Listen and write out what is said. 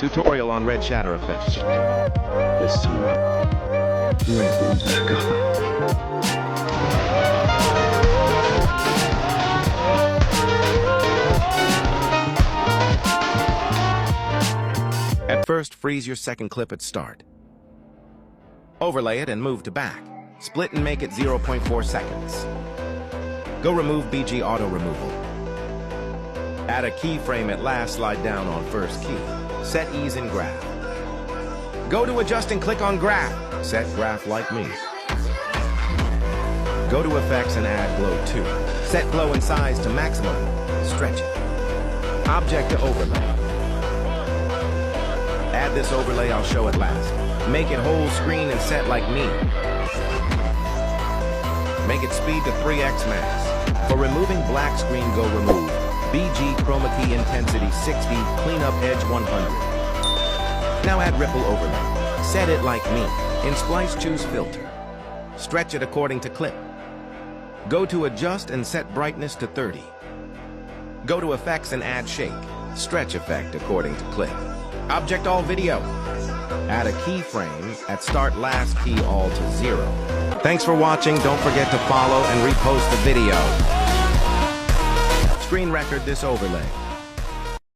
Tutorial on Red Shatter Effect. This time, red is back on. At first, freeze your second clip at start. Overlay it and move to back. Split and make it 0.4 seconds. Go remove BG Auto Removal. Add a keyframe at last, slide down on first key. Set ease in graph. Go to adjust and click on graph. Set graph like me. Go to effects and add glow 2. Set glow and size to maximum. Stretch it. Object to overlay. Add this overlay, I'll show it last. Make it whole screen and set like me. Make it speed to 3x max. For removing black screen, go remove. BG Chroma Key Intensity 60, Cleanup Edge 100. Now add ripple overlay. Set it like me. In Splice, choose filter. Stretch it according to clip. Go to adjust and set brightness to 30. Go to effects and add shake. Stretch effect according to clip. Object all video. Add a keyframe at start last key all to 0. Thanks for watching. Don't forget to follow and repost the video. Screen record this overlay.